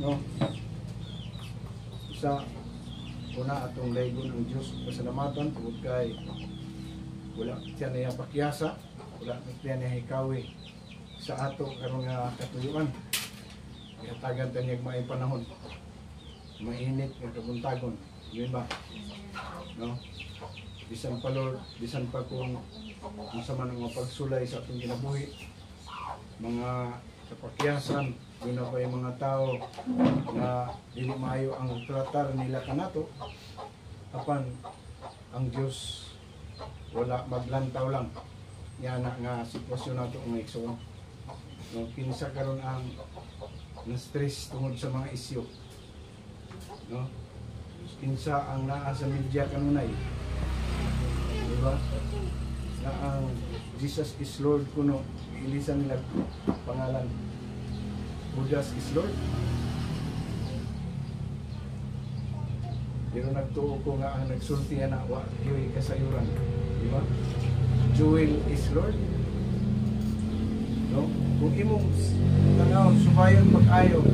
no? Sa una atong laygon ang Dios pasalamatan tungod kay wala siya niya pakyasa, wala siya niya hikawi sa ato karong nga katuyuan. Ihatagan ta niya may panahon, mainit nga kabuntagon, yun ba? No? Bisan pa Lord, bisan pa kung sama ng mga pagsulay sa atong kinabuhi, mga kapakyasan, yun na pa yung mga tao na dili maayo ang tratar nila kanato, apan ang Diyos wala maglantaw lang yan nga sitwasyon nato ng igsoon. No, kinsa karon ang na-stress tungod sa mga isyu, no? Kinsa ang naa sa media kanunay, diba? Na ang Jesus is Lord kuno ilisan nila pangalan Buddha is Lord. Pero nagtuo ko nga ang nagsulti na wa yoy kasayuran, diba? Jewel is Lord. No? Kung imong tanawon subayon mag-ayo,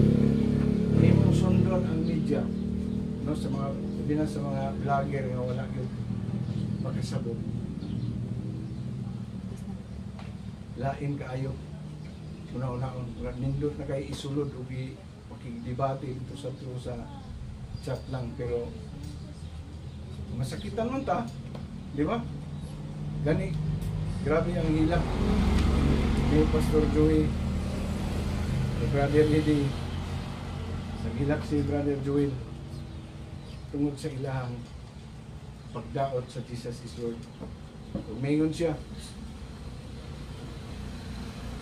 imong sundon ang media, no, sa mga sabi na sa mga vlogger nga wala gyud makasabot. Lain kaayo. Una-unaon, nindot na kay isulod o makikidebate ito sa chat lang, pero masakitan man ta, di ba? Gani, grabe ang hilak ni Pastor Joey, ni Brother Eddie, sa hilak si Brother Joel tungod sa ilahang pagdaot sa Jesus is Lord. Umingon siya,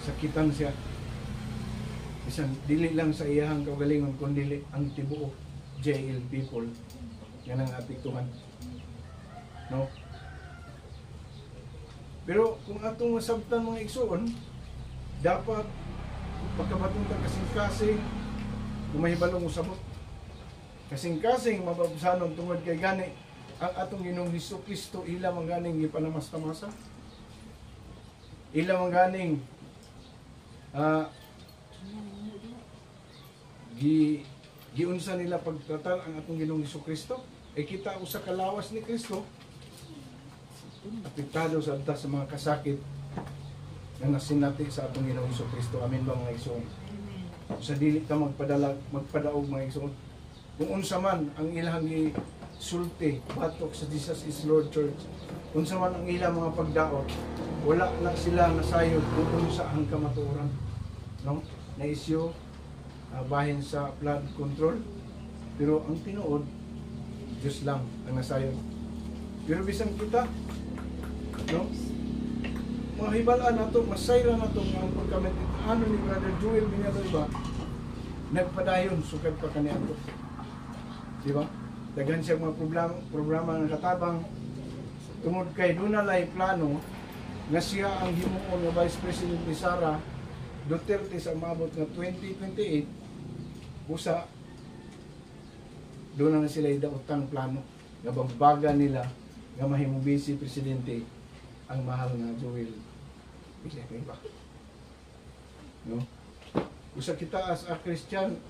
sakitan siya, isang dili lang sa iyahang kaugalingon kundi ang tibuok jail people nga nang apektuhan, no? Pero kung atong masabtan mga igsoon, dapat pagkabatong kasing-kasing kumahibalong usabot, kasing-kasing mababusanon tungod kay gani ang atong Ginoong Hesukristo ila man ganing gipanamas-tamasa, ila man ganing giunsa nila pagtratar ang atong Ginoong Hesukristo. Kita usa ka lawas ni Kristo apektado sa adta sa mga kasakit na nasinati sa atong Ginoong Hesukristo. Amen ba mga igsoon? Sa dili ta magpadaog mga igsoon. Kung unsa man ang ilang gisulti batok sa Jesus is Lord Church, unsa man ang ilang mga pagdaot, wala na sila nasayod kung unsa ang kamatuoran, no? Na isyu bahin sa flood control, pero ang tinuod Diyos lang ang nasayod. Pero bisan kita, no, mga hibalaan nato, masayra nato nga ang pagkametano ni Brother Joel Binaloy ba nagpadayon sukad pa kaniadto, di ba? Daghan siya mga programa ng katabang tungod kay dunalay plano nga siya ang himuon nga Vice President ni Sara Duterte sa umabot nga 2028. Usa doon na sila idaotang plano nga bambaga nila nga mahimong vice presidente ang mahal nga Joel Villanueva, no? Usa kita as a Christian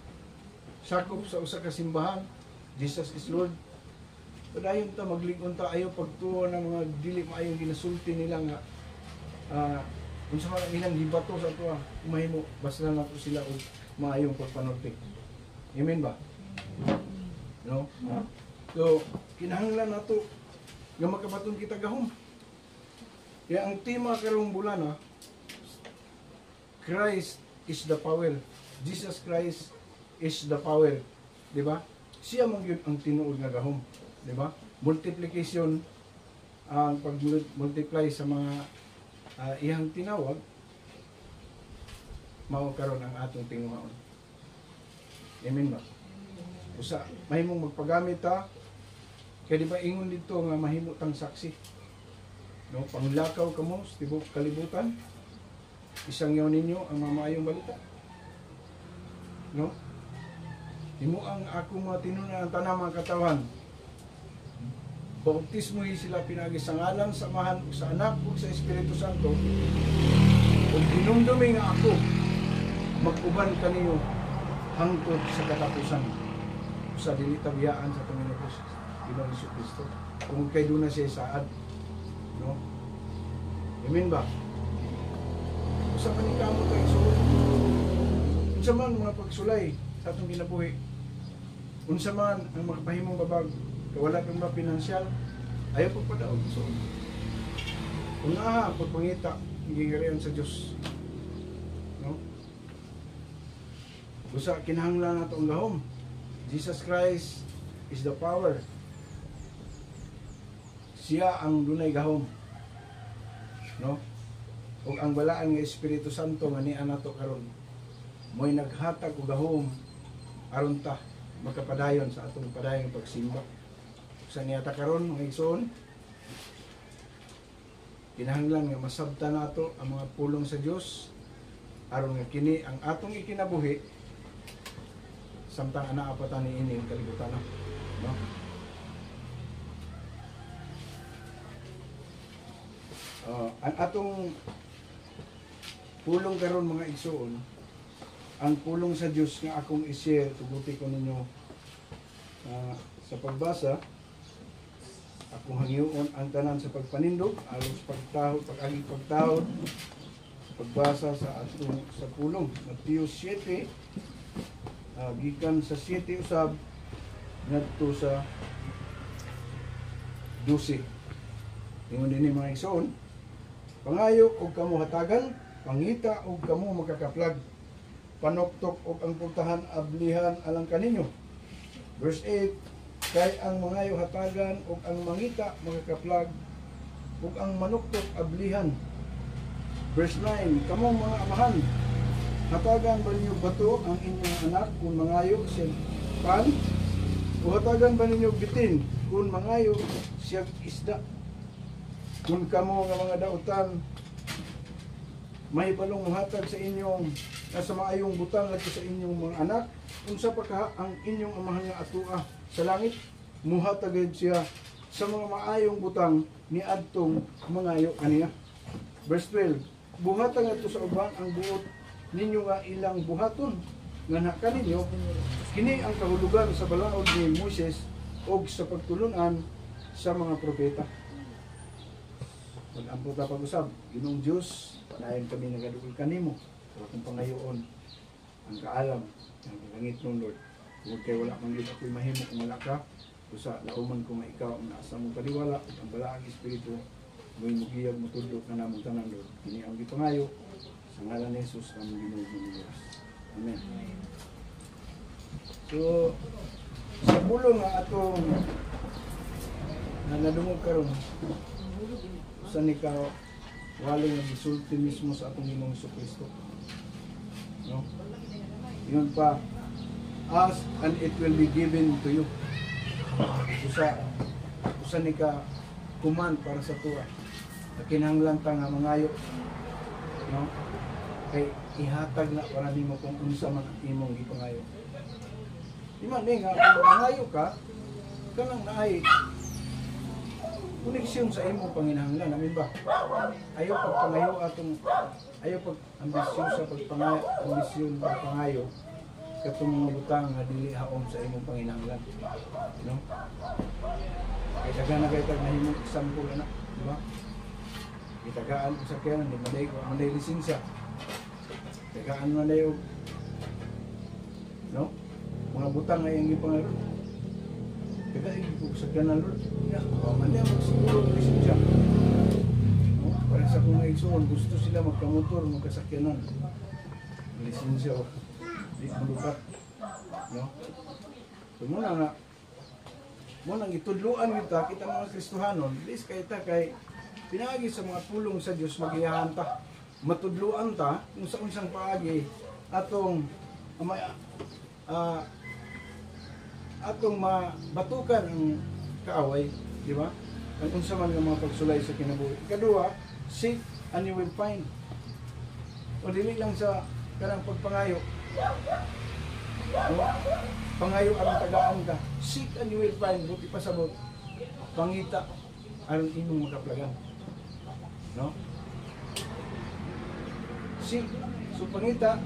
sakop sa usa ka simbahan, Jesus is Lord. Padayon ta maglig-on ta ayo pagtuo ng mga dili maayong ginasulti nila nga kung sa mga ilang gibato sa ito mahimo basta na nato sila og maayong pagpanulti. Amen ba? No? So, kinahanglan nato nga makabaton kita gahom. Kaya ang tema karong bulan Christ is the power. Jesus Christ is the power. Di ba? Siya man yun ang tinuod nga gahom. Di ba? Multiplication, ang pag-multiply sa mga iyang tinawag, mao karon ang atong tinguhaon. Amen ba? Usa, mahimong magpagamit ta, kaya di ba ingon dito nga mahimo tang saksi. No, panglakaw kamo sa tibok kalibutan, isang yaw ninyo ang mamayong balita. No? Imo ang ako mga tinunan ang tanang mga katawan. Bautismo sila pinagi sa ngalan, samahan sa anak ug sa Espiritu Santo. Kung dinumdumi nga ako, mag-uban kaniyo hangtod sa katapusan sa dili tabiyaan sa Panginoon Ginoong Jesucristo. Kung kay doon na siya saad, no? Amen ba? Usa ka ni kamo kay igsoon. Unsa man mga pagsulay sa atong kinabuhi. Unsa man ang makapahimong babag, wala kang ba pinansyal, ayaw pagpadaog. So, kung pagpangita, higingarian sa Diyos. No? Usa, kinahanglan nato ang gahom. Jesus Christ is the power. Siya ang dunay gahom. No? Ug ang balaan nga Espiritu Santo nga niya nato karon, mo'y naghatag og gahom aron ta makapadayon sa atong padayong pagsimba. Sa niya ta karon mga igsoon, kinahanglan nga masabta nato ang mga pulong sa Dios aron nga kini ang atong ikinabuhi samtang anaa pa ta niining kalibutan, no? Ang atong pulong karon mga igsoon, ang pulong sa Dios nga akong i-share, tuguti ko ninyo sa pagbasa. Akong hangyoon ang tanan sa pagpanindog, aron sa pagtahod, pag-agi pagtahod, pagbasa sa atong sa pulong. Mateo 7, gikan sa 7 usab ngadto sa 12. Ingon dinhi mga igsoon, pangayo og kamo hatagan, pangita og kamo makakaplag, panoktok og ang pultahan ablihan alang kaninyo. Verse 8, kay ang mangayo hatagan ug ang mangita makakaplag ug ang manuktok ablihan. Verse 9, kamong mga amahan, hatagan ba ninyo bato ang inyong anak kung mangayo siya pan? O hatagan ba ninyo bitin kung mangayo siya isda? Kung kamo nga mga dautan, may balong hatag sa inyong nasa maayong butang lagi sa inyong mga anak, unsa pa ka ang inyong amahan nga atua sa langit, muhatagad siya sa mga maayong butang ni adtong mangayo kaniya. Verse 12, buhatan ngadto sa uban ang buot ninyo nga ilang buhaton nga kaninyo, kini ang kahulugan sa balaod ni Moises og sa pagtulunan sa mga propeta. Mag-ampo ka pag-usab, Ginoong Diyos, panayon kami nagadugol kanimo sa akong pangayoon, ang kaalam, ang langit ng Lord. Huwag kayo wala kang gid ako'y mahimo kung wala ka, kusa lauman ko nga ikaw ang nasa mong paniwala, ang balaang Espiritu, mo'y mugiyag mutudlo ka namong tanan, Lord. Kini ang gipangayo, sa ngalan ni Jesus, ang Ginoong Diyos. Amen. So, sa bulong nga atong nadungog karon, sa ikaw waling nagsulti mismo sa atong Ginoong Jesucristo, no? Yun pa, ask and it will be given to you. Usa ni ka kuman para sa tuwa, kinahanglan ta nga mangayo, no? Kay ihatag na para nimo kung unsa man ang imong gipangayo. Di man nga kung mangayo ka kanang naay koneksyon sa imong panginahanglan, amin ba? Ayaw pagpangayo atong, ayaw pag ambisyon sa pagpangayo, ambisyon pagpangayo katong mga butang nga dili haom sa imong panginahanglan, no? Kay daga na kay tag nahimong example ana, di ba? Itagaan ko sa kaya di manday ko manday lisensya. Tagaan manday og, no? Mga butang nga iyang gipangayo. Kaya ko sa kanal Lord, manday magsiguro ng lisensya. No? Para sa kung naigsoon, gusto sila magkamotor, magkasakyanan. Lisensya o, di malukat. No? So muna nga, muna itudluan kita mga Kristohanon, please kay ta kay pinagi sa mga pulong sa Dios magiyahan ta. Matudluan ta kung sa unsang paagi atong atong mabatukan ang kaaway, di ba? Ang unsa man nga mga pagsulay sa kinabuhi. Ikaduha, seek and you will find. O dili lang sa kanang pagpangayo. No? Pangayo aron tagaan ka. Seek and you will find. Buti pasabot. Pangita aron imong makaplagan. No? Seek. So pangita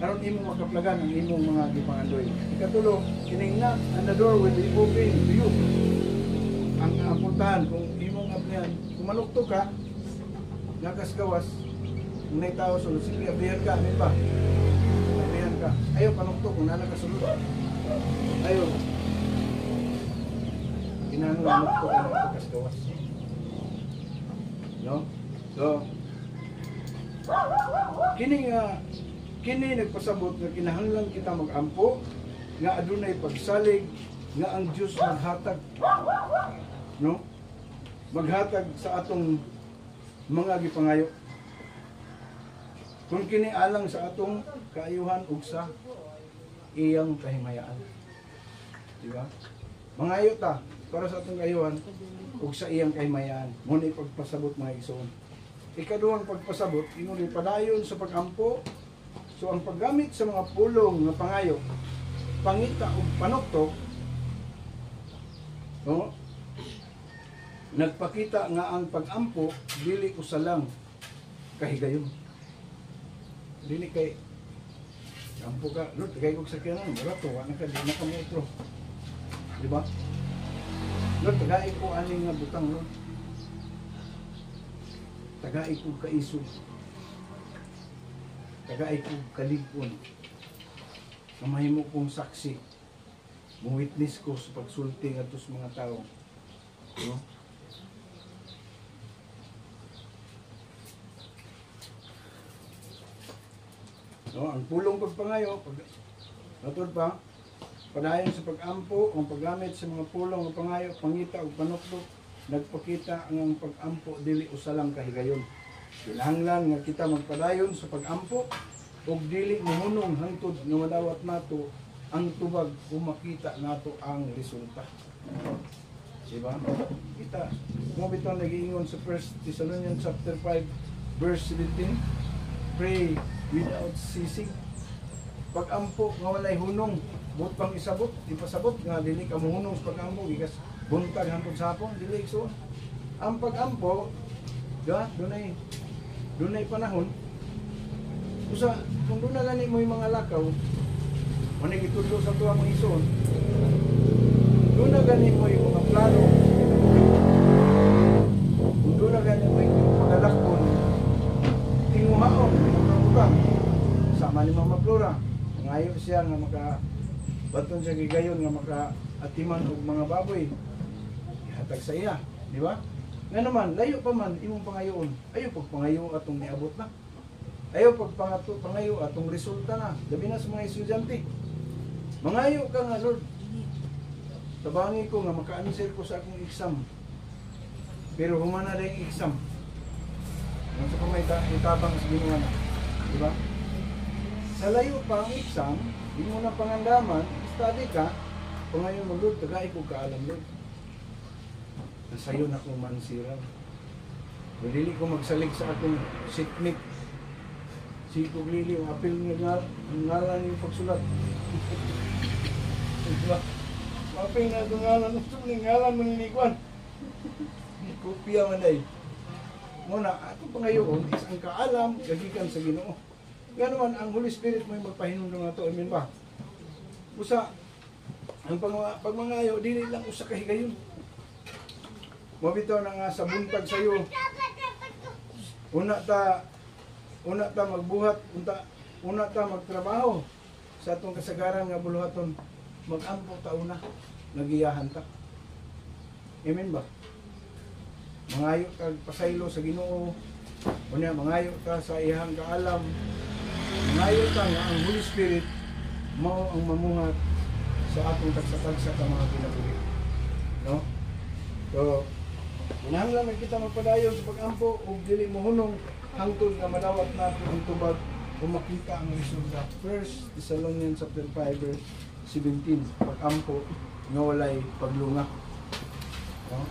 aron imong makaplagan ang imong mga gipangandoy. Ikatulo, kining knock and the door will be open to you. Ang apuntahan kung imong ablihan, kung manukto ka, nakas gawas, kung may tao sulod, sige, ablihan ka, amin ba? Ablihan ka. Ayaw panukto kung nana ka sulod. Ayaw. Kinahanglan manukto ka ng nakas gawas. No? So, kini nagpasabot nga kinahanglan kita magampo nga adunay pagsalig nga ang Dios maghatag, no, maghatag sa atong mga gipangayo kung kini alang sa atong kaayuhan ug sa iyang kahimayaan, di ba? Mangayo ta para sa atong kaayuhan ug sa iyang kahimayaan. Muna ipagpasabot mga igsoon. Ikaduhang pagpasabot, ingon padayon sa pagampo. So ang paggamit sa mga pulong nga pangayo, pangita ug panuktok, no? Nagpakita nga ang pagampo dili usa lang kahigayon. Dili kay ampo ka, Lord, kay kog sakyanan, wala to, wala ka, di na ka metro. Di ba? Lord, tagay ko aning nga butang, Lord. Tagay ko kaisog. Tagay ko kaligpon. Mamahimo kong saksi. Muwitness ko sa pagsulti nga sa mga tao. No? No, ang pulong pagpangayo, natod pa, padayon sa pagampo, ang paggamit sa mga pulong ng pangayo, pangita o panukdok, nagpakita ang pagampo dili usa lang kahigayon. Kinahanglan nga kita magpadayon sa pagampo ug dili mohunong hangtod nga madawat nato ang tubag kung makita nato ang resulta. Diba? Kita, mo bitaw nag-iingon sa 1 Thessalonians chapter 5 verse 17, pray without ceasing. Pagampo nga walay hunong, but pang isabot, ipasabot nga dili ka mohunong sa pagampo gikas buntag hangtod sa hapon, dili so. Ang pagampo, dunay panahon. Usa, kung doon na gani mo yung mga lakaw, manay gitudlo sa tuwa mong ison, doon na gani mo yung mga plano, kung doon na gani mo yung pagalakon, tinguhaon, tinguhaon, sama ni Mama Flora, ngayon siya nga baton siya gigayon nga maka-atiman og mga baboy, ihatag sa iya, di ba? Nga naman, layo pa man, imong pangayoon. Ayaw pagpangayo atong niabot na. Ayaw pagpangayo atong resulta na. Labi na sa mga estudyante. Mangayo ka nga, Lord. Tabangi ko nga maka-answer ko sa akong exam. Pero humana na yung exam. Nasa pa may itabang sa ginuan. Diba? Sa layo pa ang exam, di mo na pangandaman, study ka, pangayo mo, Lord, tagay ko kaalam, Lord. Nasayo na kong mansiran. Dili ko magsalig sa akong sikmit. Sikog lili, ang apil nga ngalan yung pagsulat. Diba? Apil na itong ngalan, ngalan manginikuan. Kopya man ay. Muna, ako pangayoon, isang kaalam, gagikan sa Ginoo. Nga naman, ang Holy Spirit mo yung magpahinong nga ito. Amen ba? Usa, ang pagmangayo, dili lang usa kahigayon. Mabitaw na nga sa buntag sa iyo. Una ta magbuhat, una ta magtrabaho sa atong kasagaran nga buluhaton. Magampo ta una, nagiyahan ta. Amen ba? Mangayo ta pasaylo sa Ginoo. Unya mangayo ta sa iyang kaalam. Mangayo ta nga ang Holy Spirit mao ang mamuhat sa atong tagsa-tagsa ka mga kinabuhi. No? So, kinahanglan na kita magpadayon sa pagampo ug dili mohunong hangtod nga madawat nato ang tubag kung makita ang resulta. 1 Thessalonians chapter 5 verse 17, pagampo nga walay paglunga. No?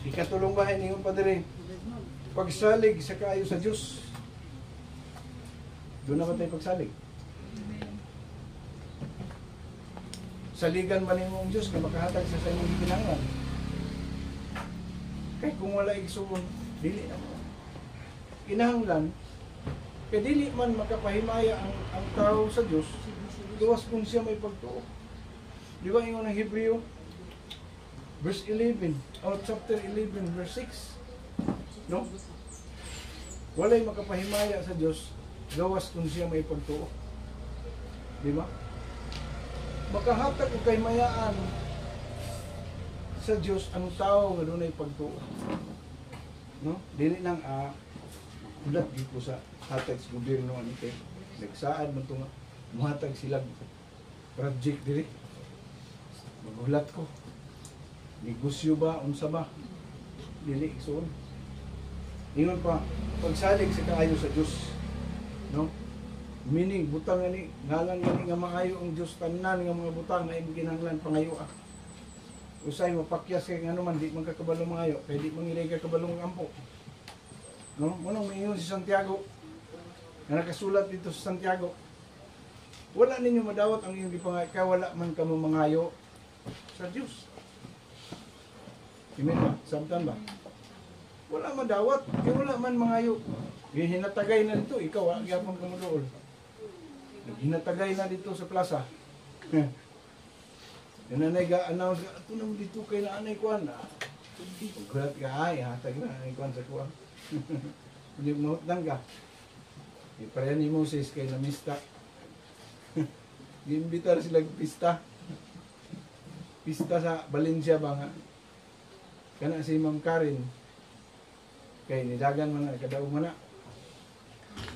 Ikatulong bahay ningon pa diri. Pagsalig sa kaayo sa Dios. Doon na ba tayo pagsalig? Saligan man nimo ang Dios nga makahatag sa imong kinahanglan. Kay kung wala igsuon, dili na mo. Kinahanglan, Kaya dili man makapahimaya ang tao sa Diyos, gawas kung siya may pagtuo. Di ba yung ng Hebreo? Verse 11, or chapter 11, verse 6. No? Walay makapahimaya sa Diyos, gawas kung siya may pagtuo. Di ba? Makahatag o kahimayaan sa Diyos ang tao nga doon ay pagtuo. No? Dili nang ulat dito sa hatag sa gobyerno ano kay nagsaad man to nga muhatag sila project diri. Magulat ko. Negosyo ba unsa ba? Dili igsoon. Ingon pa pagsalig sa kaayo sa Dios. No? Meaning butang ani ngalan gani nga maayo ang Dios tanan nga mga butang na imong kinahanglan pangayo. Usay mapakyas kay ngano man di man kakabalo mangayo kay di mangilay ka kabalong ampo. No? Munang mingon si Santiago na nakasulat dito sa Santiago. Wala ninyo madawat ang iyong gipangayo kay wala man kamo mangayo sa Dios. Amen ba? Samtan ba? Wala madawat kay wala man mangayo. Hinatagay na dito ikaw gyapon ka mo dool. Hinatagay na dito sa plaza. Nanay ga-announce, ito naman dito kay na anay kuhan. Gulat ka, ay, hatag na anay kuhan sa kuhan. Hindi mo mahutang ka. Iparehan ni Moses kay namista. Giimbitar sila pista. Pista sa Valencia ba nga. Kana si Ma'am Karen. Kay nidagan man na, kadaog man na.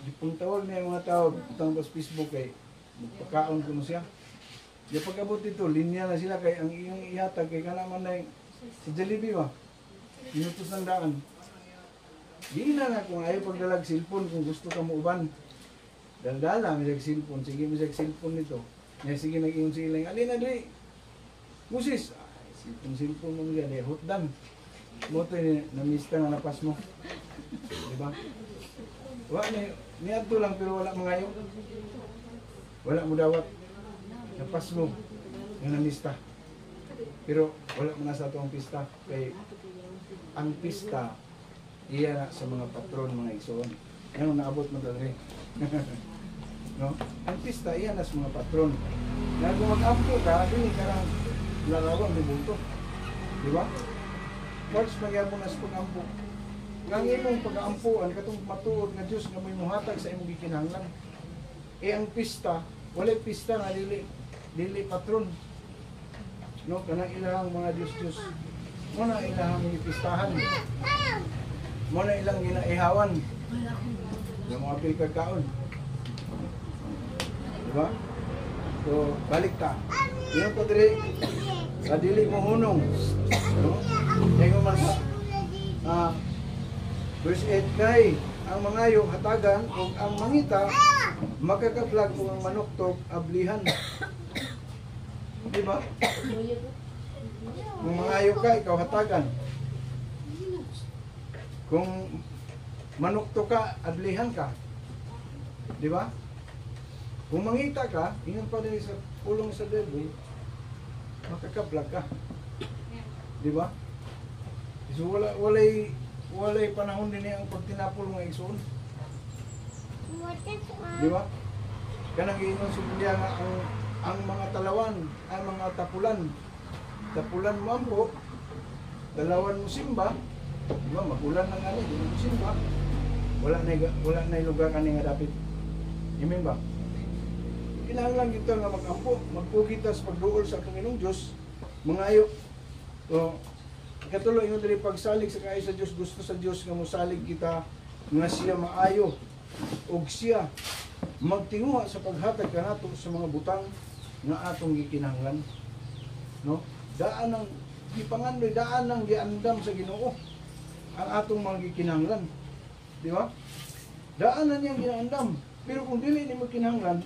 Ipong tawag niya mga tao, tawag sa Facebook kay magpakaon ko mo siya. Di pag-abot dito, linya na sila kay ang iyong ihatag kay kanaman na si Jollibee ba? Minutos ng daan. Di na kung ayaw pagdalag cellphone kung gusto ka mo uban. Daldala, may cellphone. Sige, may cellphone nito. Sige, nag-iyon sila. Alin na di. Musis. Cellphone mo nga. Hotdan. Moto na-mista nga napas mo. Diba? Niadto lang pero wala mangayo. Wala mo dawat. Napas mo yung namista. Pero wala mo na sa ito ang pista. Kay ang pista, iya na sa mga patron, mga igsoon. Yan ang naabot mo talaga. No? Ang pista, iya na sa mga patron. Na kung mag-ampo ka, hindi ka lang larawang di bulto. Di ba? March, magyabon na sa pag-ampo. Ngang imong pag-aampuan, katong matuod na Diyos nga may muhatag sa imong gikinahanglan. Ang pista, walay pista nga dili patron. No, kanang ilahang mga Diyos-Diyos. Muna ilahang ipistahan. Muna ilang ginaihawan. Yung mga pilkagkaon. Diba? So, balik ta. Yung pa diri, sa dili mo hunong. No? Kaya mo man verse 8 kay, ang mangayo hatagan o ang mangita makakaplag kung ang manuktok ablihan. Diba? Kung mangayo ka, ikaw hatagan. Kung manuktok ka, ablihan ka. Diba? Kung mangita ka, ingon pa din sa pulong sa devil, makakaplag ka. Diba? So walay panahon din ang pagtinapol mga igsoon. Diba? Kanang giingon sa Biblia nga ang mga talawan, ang mga tapulan mo ampo, talawan mo simba, diba? Magulan na nga di mo simba. Wala na lugar kani nga dapat. Amen ba? Kinahanglan gito nga mag-ampo, magpugita sa pagduol sa Panginoong Diyos, mangayo. So, katuloy ingon diri pagsalig sa kaayo sa Dios, gusto sa Dios nga mosalig kita nga siya maayo ug siya magtinguha sa paghatag kanato sa mga butang nga atong gikinahanglan. No? Daan ang gipangandoy, daan ang giandam sa Ginoo ang atong mga gikinahanglan. Di ba? Daan na niyang giandam. Pero kung dili nimo kinahanglan,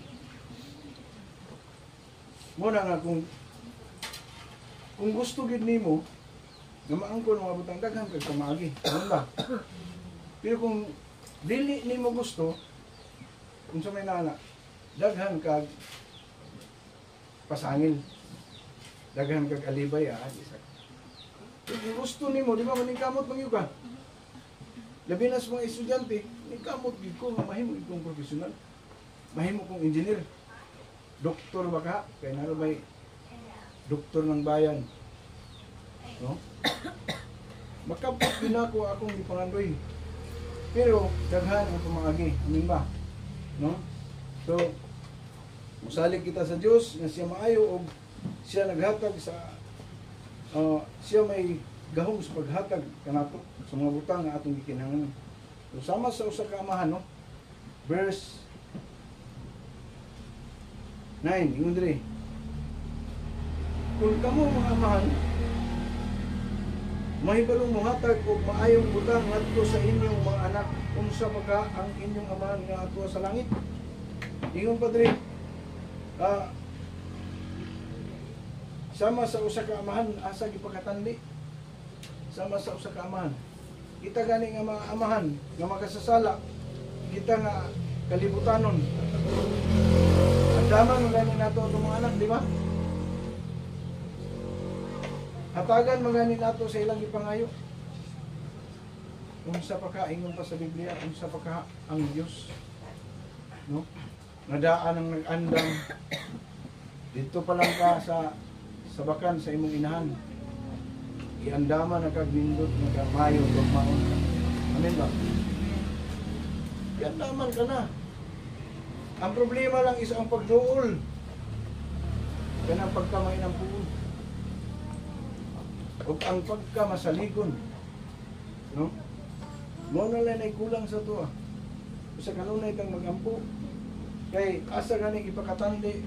mo na nga kung gusto gid nimo nga maangkon mga butang daghan kay kamagi. Ano ba? Pero kung dili nimo gusto, kung sa may nana, daghan kag pasangil. Daghan kag alibay isa. Kung gusto nimo, di ba maning kamot mangyud ka? Labi na sa mga estudyante, ikamot gid ko nga mahimo gid kong profesional. Mahimo kong engineer. Doktor ba ka? Kaya naroon may doktor ng bayan. No? Makapot din ako akong gipangandoy. Pero daghan ang pumangagi. Amin ba? No? So, musalig kita sa Dios nga siya maayo o siya naghatag sa siya may gahom sa paghatag kanato sa mga butang nga atong gikinahanglan. So, sama sa usa ka amahan, no? Verse 9, ingon diri. Kung kamo mga amahan, mahibalong muhatag o maayong butang ngadto sa inyong mga anak, unsa pa ka ang inyong amahan nga ato sa langit. Ingon pa diri, sama sa usa ka amahan asa gipakatandi. Sama sa usa ka amahan. Kita gani nga mga amahan nga makasasala, kita nga kalibutanon. Andaman gani nato itong mga anak, di ba? Hatagan magani nato sa ilang ipangayo. Unsa pa ka ingon pa sa Biblia, unsa pa ka ang Dios. No? Nadaan ang nag-andam. Dito pa lang ka sa bakan sa imong inahan. Iandaman na kagnindot nga mayo pagmaon ka. Amen ba? Iandaman ka na. Ang problema lang is ang pagduol. Kanang pagkamay ng puon. O ang pagkamasaligon. No? Mo na lang ay kulang sa to. Sa kanunay kang magampo. Kay asa gani ipakatandi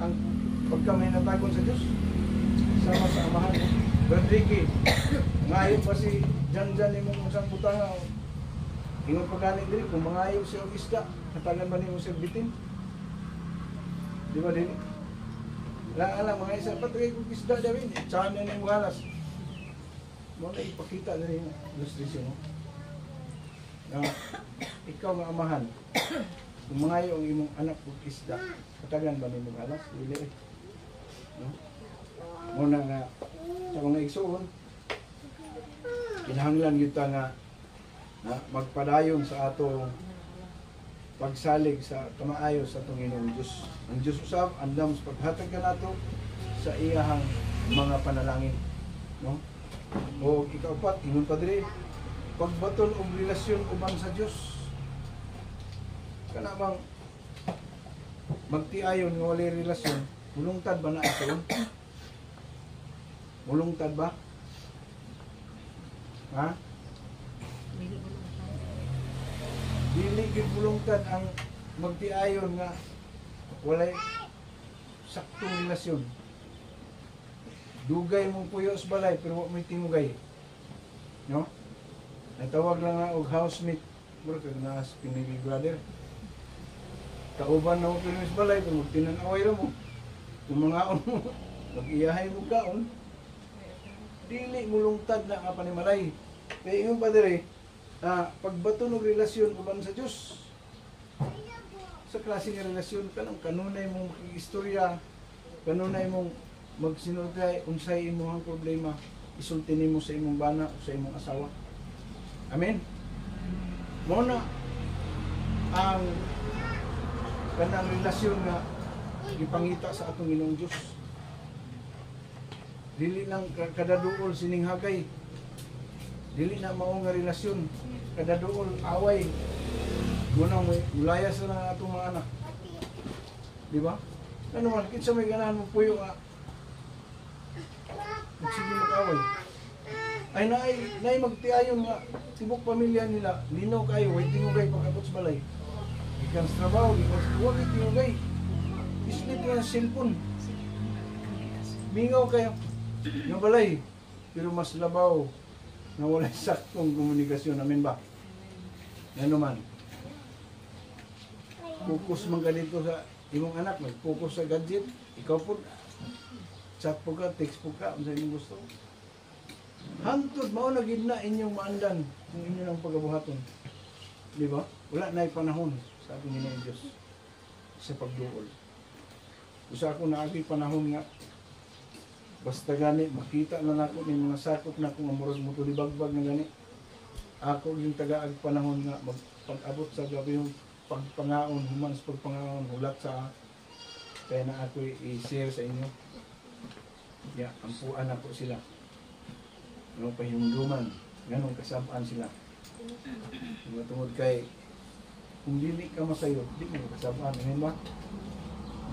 ang pagkamay natagon sa Dios. Sama sa amahan. Rodrigue, ngayon pa si Janjan ni mong isang butanga. Ingon pa gani diri kung mangayo siya og isda, hatagan ba nimo siya bitin? Di ba din? Alang mga isa patay kong isda dawin, tsahan na nimo halas. Mo na ipakita na yung illustration mo. Na ikaw nga amahan, kung mangayo ang imong anak og isda, hatagan ba nimo halas? Dili. No? Muna nga sa mga igsoon, kinahanglan yun nga magpadayon sa atong pagsalig sa kamaayo sa atong Ginoong Diyos. Ang Diyos usab andam sa paghatag kanato sa iyahang mga panalangin, no? O ikaupat, ingon pa diri, pagbaton og relasyon uban sa Dios. Kana bang magtiayon nga walay relasyon, mulungtad ba na ito? Mulungtad ba? Ha? Dili gid mulungtad ang magtiayon nga walay saktong relasyon. Dugay mong puyo sa balay pero wa may tinugay. No? Natawag lang nga og housemate, mura kag na sa Pinili brother. Kauban na mo sa balay pero magtinanaway ra mo. Kung mangaon mo, mag-iyahay mo kaon. Dili mulungtad na nga panimalay. Kaya yung padre, pagbato ng relasyon uban sa Diyos. Sa klase ng relasyon, kanunay mong makikistorya, kanunay mong magsinultay, unsay imong problema, isulti nimo sa imong bana o sa imong asawa. Amen? Muna, ang kanang relasyon nga ipangita sa atong Ginoong Diyos. Dili lang kadaduol sining hagay. Dili na mao nga relasyon. Kadaduol away. Munang mulaya sa lang atong mga anak. Di ba? Ano man, kinsa may ganahan mo puyo nga. Sige mag-away. Ay naay magtiayon nga tibok pamilya nila, linaw kayo, way tingugay pagkabot sa balay. Ikan sa trabaho, ikan sa huwag tingugay. Islit nga sa cellphone. Mingaw kayo. Nga balay, pero mas labaw na wala saktong komunikasyon. Amen ba? Ano man. Focus man ka dito sa imong anak, mag-focus sa gadget. Ikaw po, chat po ka, text po ka, kung sa inyong gusto. Hantod, mao na gid na inyong maandan kung inyo ng pagabuhaton. Di ba? Wala na panahon sa ating Ginoong Diyos sa pagduol. Usa ako naagi panahon nga Basta gani, makita na nako ni mga sakop na kung amuros mo tulibagbag na gani. Ako yung tagaag panahon nga magpag-abot sa gabi yung pagpangaon, human sa pagpangaon, hulat sa kaya na ako i-share sa inyo. Yeah, ampuan na po sila. Ano pahimduman, ganun kasabaan sila. Tungod kay kung dili ka masayo, di mo kasabaan, ano ba?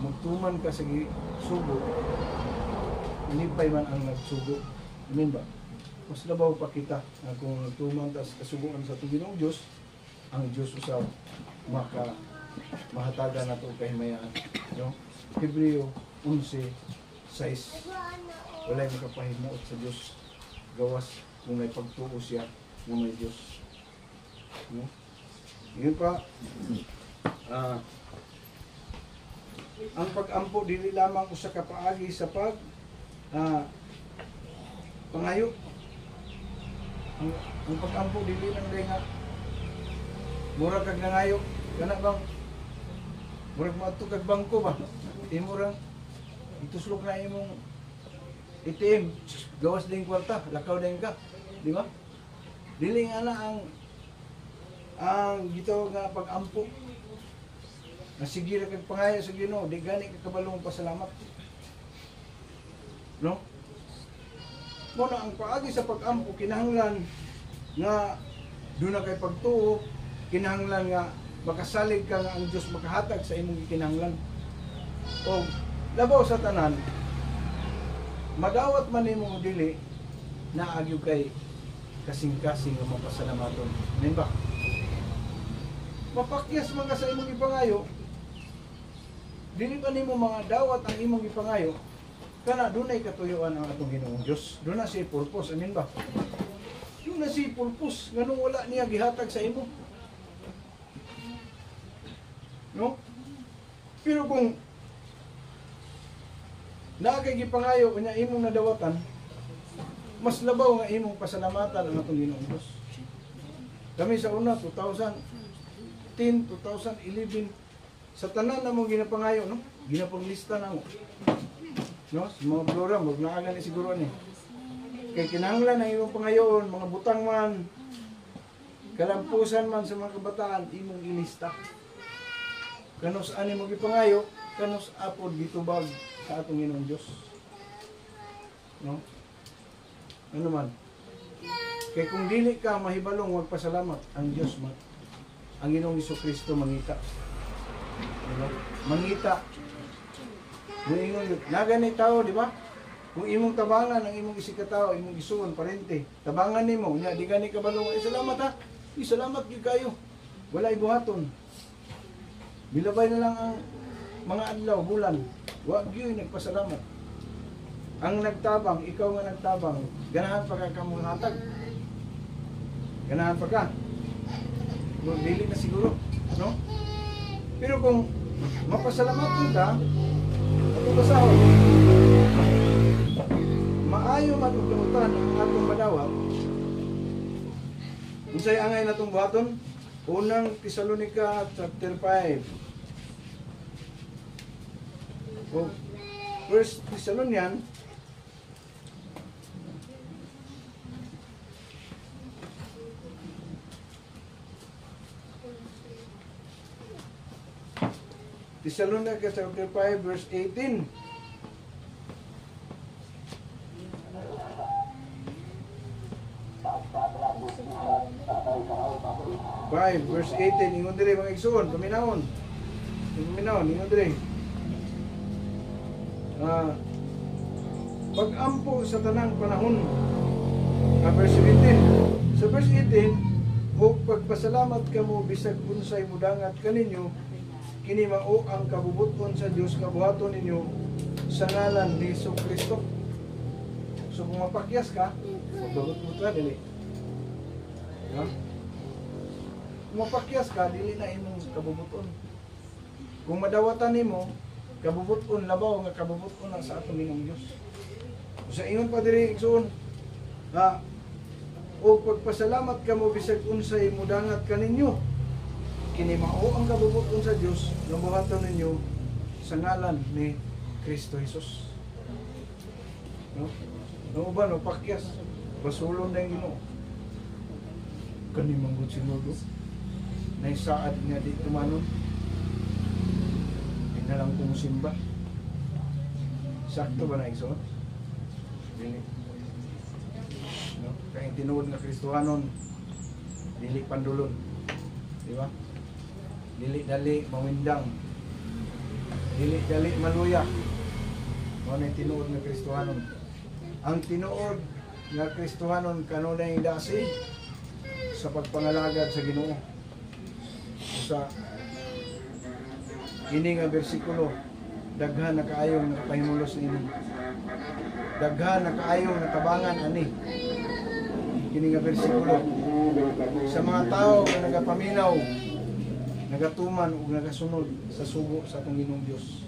Magtuman ka sa sugo, inipay man ang nagsugo, ano ba? Mas labaw pa kita na kung nagtuman tas kasuguan sa Ginong Diyos, ang Diyos usaw mahataga na ito kahimayaan. No? Hebreo 11:6 walay makapahimuot sa Diyos gawas kung may pagtuo siya ng may Diyos. No? Yun pa, ang pag-ampo dili lamang usa ka paagi sa pangayo. Ang pag-ampo dili lang day nga mura kag nangayo kana bang murag maadto kag bangko ba imurang ituslok na imong ATM gawas din kwarta lakaw din ka di ba dili nga na ang gito nga pag-ampo na sige ra kag pangayo sa Ginoo di gani ka kabalong pasalamat no. Muna ang paagi sa pag-ampo kinahanglan nga doon na kay pagtuo, kinahanglan nga makasalig ka nga ang Diyos makahatag sa imong kinahanglan. O labaw sa tanan, madawat man nimo dili na agyo kay kasing-kasing nga mapasalamaton. Amen ba? Mapakyas man ka sa imong ipangayo, dili pa nimo mga dawat ang imong ipangayo. Kana dunay katuyuan ang atong Ginoong Dios. Doon na si purpose, amen ba? Doon na si purpose, nganong wala niya gihatag sa imo. No? Pero kung naagay gipangayo kanya imong nadawatan, mas labaw nga imong pasalamatan ang atong Ginoong Dios. Kami sa una 2010, 2011 sa tanan namong ginapangayo, no? Ginapanglista namo. No, sa mga program, wag naaga ni siguro ni. Kay kinahanglan ang imong pangayoon, mga butang man, kalampusan man sa mga kabataan, imong ilista. Kanos ani mo gipangayo, kanos apod gitubag sa atong Ginoong Dios. No? Ano man? Kay kung dili ka mahibalong wag pasalamat ang Dios ang Ginoong Jesucristo mangita. Diba? Mangita. Nagani tao, di ba? Kung imong tabangan ang imong isikataw, imong isuon parente, tabangan nimo nya di gani ka balong salamat ha. Salamat gyud kayo. Wala ibuhaton. Bilabay na lang ang mga adlaw, bulan. Wa gyud nagpasalamat. Ang nagtabang, ikaw nga nagtabang, ganahan pa ka kamong hatag. Ganahan pa ka. Dili na siguro, no? Pero kung mapasalamat ka, basahon. Maayo matutumutan ang atong madawat. Unsay angay natong buhaton? Unang Tesalonica chapter 5. O First Thessalonian Thessalonica chapter 5 verse 18. 5 verse 18 ingon dire mga igsoon, paminahon. Paminahon ingon dire. Pag-ampo sa tanang panahon. Verse 17. Sa verse 18, o pagpasalamat kamo bisag unsay mudangat kaninyo, kini mao ang kabubuton sa Dios kabuhaton ninyo sa ngalan ni Jesucristo. So kung mapakyas ka, magbagot-but ka dili. Ha? Kung mapakyas ka, dili na imong kabubuton. Kung madawatan nimo, kabubuton labaw nga kabubuton lang sa atong Ginoong Dios. Sa ingon pa diri igsoon, o pagpasalamat kamo bisag unsay mudangat kaninyo, kini mao ang kabubuton sa Dios nga buhaton ninyo sa ngalan ni Kristo Jesus. No? No ba no pakyas. Basulon na yung Ginoo. Kani manggod sinudo. Naisaad nga di tumanon. Inalang kong simba. Sakto ba na igsoon? Dili. No? Kaya tinuod nga Kristohanon, dili pandulon. Di ba? Dili dali mawindang. Dili dali maluya. Mo na tinuod nga Kristohanon. Ang tinuod nga Kristohanon kanunay dasi sa pagpangalagad sa Ginoo. Sa kini nga bersikulo, daghan na kaayong nakapahimulos ini. Daghan na kaayong natabangan ani. Kini nga bersikulo sa mga tao nga nagapaminaw, nagatuman ug nagasunod sa sugo sa atong Ginoong Dios.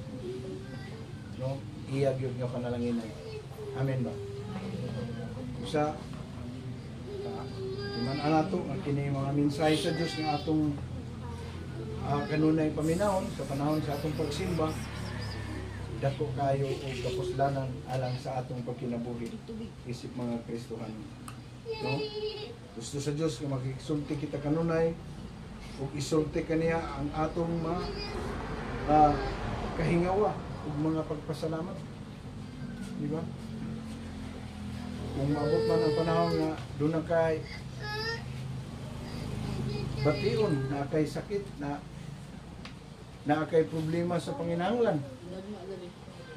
No, iya gyud nga kanalanginan. Amen ba? Sa man anato ang kini mga mensahe sa Dios nga atong kanunay paminahon sa panahon sa atong pagsimba, dako kayo o kapuslanan alang sa atong pagkinabuhi isip mga Kristohan. No? Gusto sa Dios nga makisulti kita kanunay ug isulti kaniya ang atong mga kahingawa ug mga pagpasalamat. Di ba? Kung maabot man ang panahon nga doon na kay bation, na kay sakit, na kay problema sa panginahanglan,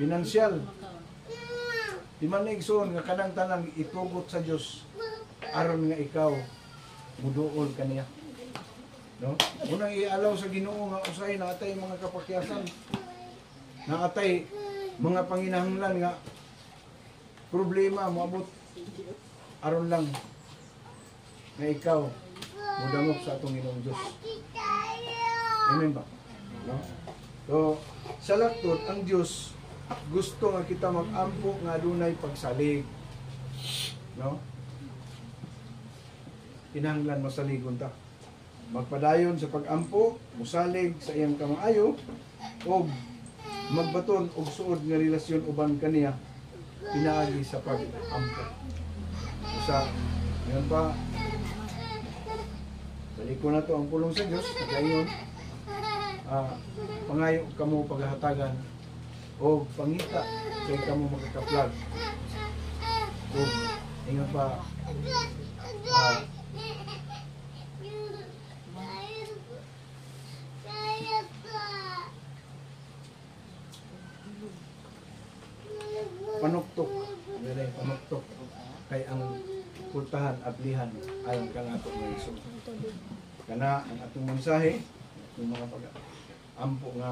pinansyal, di man na igsoon nga kanang tanang itugot sa Dios aron nga ikaw muduol kaniya. No? Unang ialaw sa Ginoo nga usahay na atay mga kapakyasan, na atay mga panginahanglan nga problema moabot aron lang nga ikaw mudamok sa atong Ginoong Dios. Amen ba? No? So, sa laktot, ang Dios gusto nga kita mag-ampo nga dunay pagsalig. No? Kinahanglan masaligon ta. Magpadayon sa pag-ampo, musalig sa iyang kamaayo, o magbaton og suod nga relasyon uban kaniya pinaagi sa pag-ampo. Sa ngayon pa, balik ko na to ang pulong sa Diyos, ngayon, pangayo kamo paghahatagan o pangita kay kamo makakaplag. O ingon pa, panuktok, panuktok kay ang pultahan at lihan alang ka nga itong mga iso. Kana ang atong mensahe, yung mga pag-ampo nga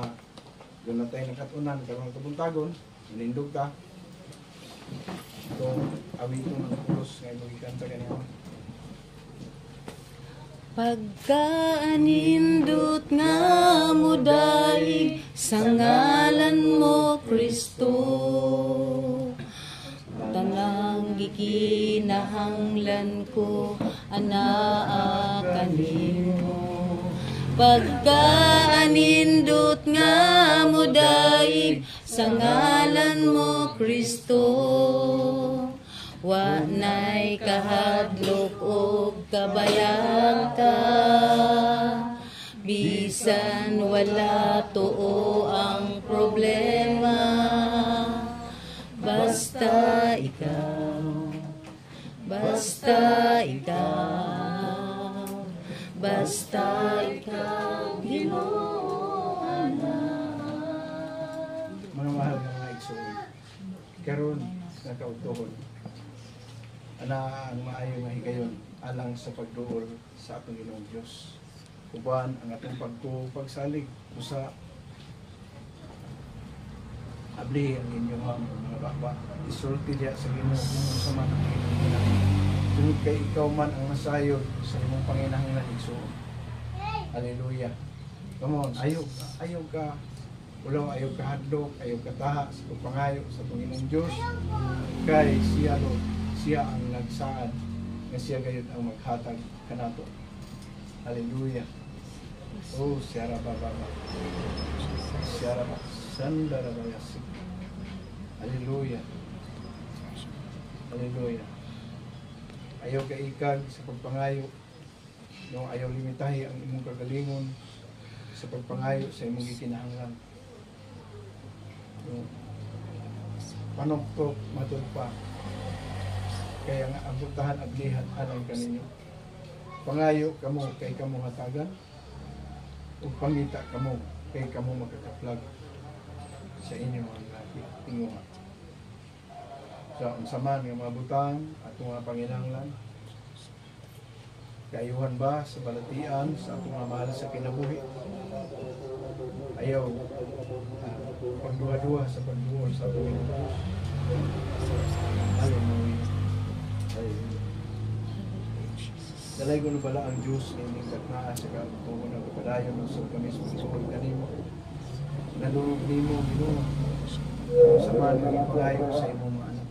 doon na tayo nakatunan, karong kabuntagon, manindog ta. Itong awiton ng pulos nga imugikan sa ganyan. Pagkaanindot nga mo daig sa ngalan mo, Kristo, tanang gikinahanglan ko anaa kanimo. Pagkaanindot nga mo daig sa ngalan mo, Kristo, wa na'y kahadlok o kabayaka, bisan wala tuo ang problema. Basta ikaw, basta ikaw, basta ikaw, Ginoo anak. Mga mahal ng mga igsoon, karon nakautohon ana ang maayo nga higayon alang sa pagduol sa atong Ginoong Dios. Uban ang atong pagsalig usa abli ang inyong mga baba. Isulti diya sa Ginoo kung sa man ang inyong tungod kay ikaw man ang nasayod sa imong panginahanglan igsoon. Hallelujah. Come on, ayaw ka ulo, ayaw ka hadlok, ayaw ka taha sa pagpangayo sa Panginoong Diyos. Kay siya ang nagsaad nga siya gayud ang maghatag kanato. Hallelujah. Oh, siyara baba. Siyara ba. Sandara ba yasik. Hallelujah. Hallelujah. Ayaw kaikag sa pagpangayo. No, ayaw limitahi ang imong kagalingon sa pagpangayo sa imong gikinahanglan. No, panuktok matud pa. Kaya nga abutahan ablihan anay kaninyo. Pangayo kamo kay kamo hatagan. Ug pangita kamo kay kamo magkakaplag sa inyo mga tinguha. Sa unsaman nga mga butang at mga panginahanglan. Kaayuhan ba sa balatian sa atong mga mahal sa kinabuhi? Ayaw pagduha-duha sa pagduhol sa atong Diyos. Hallelujah. Dalay ko na pala ang Diyos na ining katnaa sa katungo ng kapadayon ng sa kami sa pagsuhol kanimo. Nalulog nimo, Ginoo. Sa man ng ipagayo sa imong mga anak.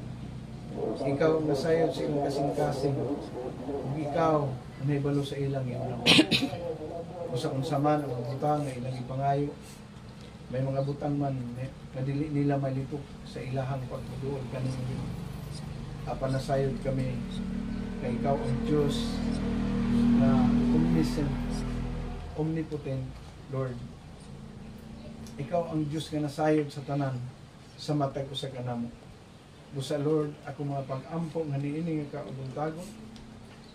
Ikaw ang nasayod sa imong kasing-kasing. Kung ikaw may balo sa ilang ilang. Kung saman ang butang na ilang ipangayo, may mga butang man na dili nila malitok sa ilahang pagduol kanimo. Apan nasayod kami kay ikaw ang Diyos na omniscient, omnipotent Lord. Ikaw ang Diyos nga nasayod sa tanan sa matag usa ka namo. Busa Lord, ako mga pag-ampo nga niini nga kaubuntagon.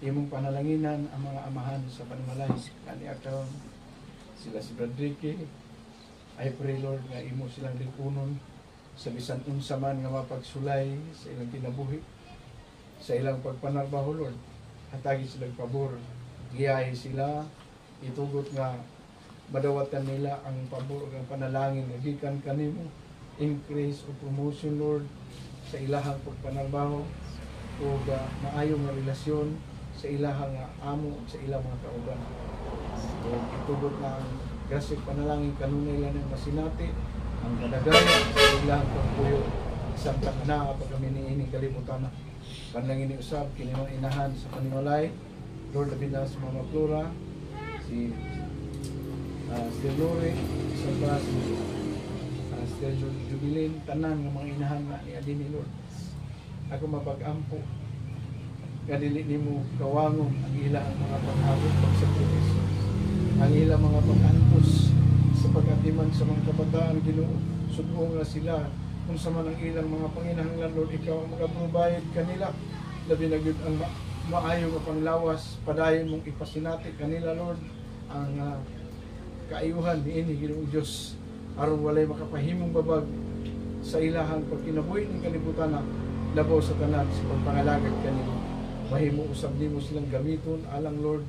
Imong panalanginan ang mga amahan sa panimalay. Kani akaw sila si Bradrique. I pray Lord nga imo silang lipunon sa bisan unsa man nga mapagsulay sa ilang kinabuhi, sa ilang pagpanarbaho Lord. Hatagi silang pabor. Giyahi sila, itugot nga madawatan nila ang pabor ug ang panalangin nga gikan kanimo. Increase o promotion Lord sa ilahang pagpanarbaho o maayong nga relasyon sa ilahang amo sa ilang mga kauban. So, itugot na ang grasya panalangin kanunay lang ng masinati ang kadagaya sa ilahang pagpuyo isang tanana kapag kami niining kalimutan na panalangin ni usab kinimang inahan sa panimalay Lord labi na sa mga Flora si Lore isang pa si Stelio Jubilin tanan ng mga inahan na ni Adini Lord ako mapag-ampo kadili nimo kawangon ang ilang mga panghabot pagsakripisyo ang ilang mga pag-antos sa pag-atiman sa mga kabataan Ginoo sudong na sila kung sa man ang ilang mga panginahanglan Lord ikaw ang magaprovide kanila labi na gyud ang maayo nga panglawas padayon mong ipasinati kanila Lord ang kaayuhan niini Ginoong Dios aron walay makapahimong babag sa ilahang pagkinabuhi ng kalibutan na labaw sa tanan sa pagpangalagad kanila. Mahimo usab nimo silang gamiton alang Lord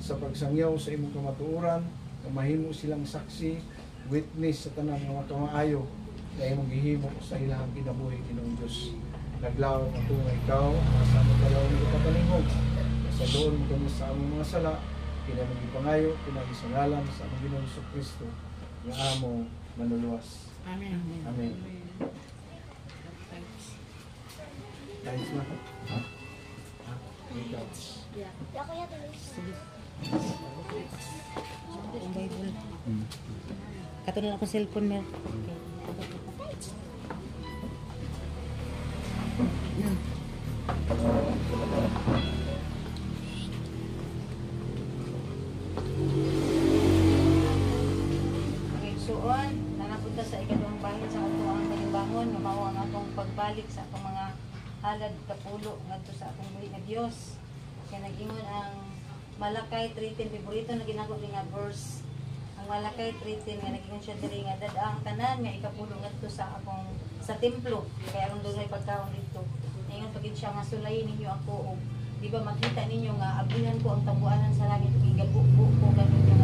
sa pagsangyaw sa imong kamatuoran, mahimo silang saksi, witness sa tanan nga maayo na imong gihimo sa ilahang kinabuhi Ginoong Dios. Naglaw na ito nga ikaw, sa among dalaw ng katalingog, sa doon mo kami sa among mga sala, kinamang ipangayo, kinagisangalan sa among Ginoong Kristo, nga amo manuluwas. Amen. Amen. Thanks na. Ikaw. Ang Bible. Katulad ako cellphone mo. Suon, nanapunta sa ikaduhang bahin sa atuang kalimbangon, nga mao ang atong pagbalik sa atong mga halad kapulo ngadto sa atong buhi nga Dios. Kaya nag-ingon ang Malakay 3:10 favorito na ginako ni nga verse. Ang Malakay 3:10 nga nag-ingon siya diri nga dad-ang tanan nga ikapulo ngadto sa akong sa templo. Kaya aron dunay pagkaon dito. Ingon pagid siya nga sulayin ninyo ako og di ba makita ninyo nga ablihan ko ang tabuanan sa langit ug igabubo ko kaninyo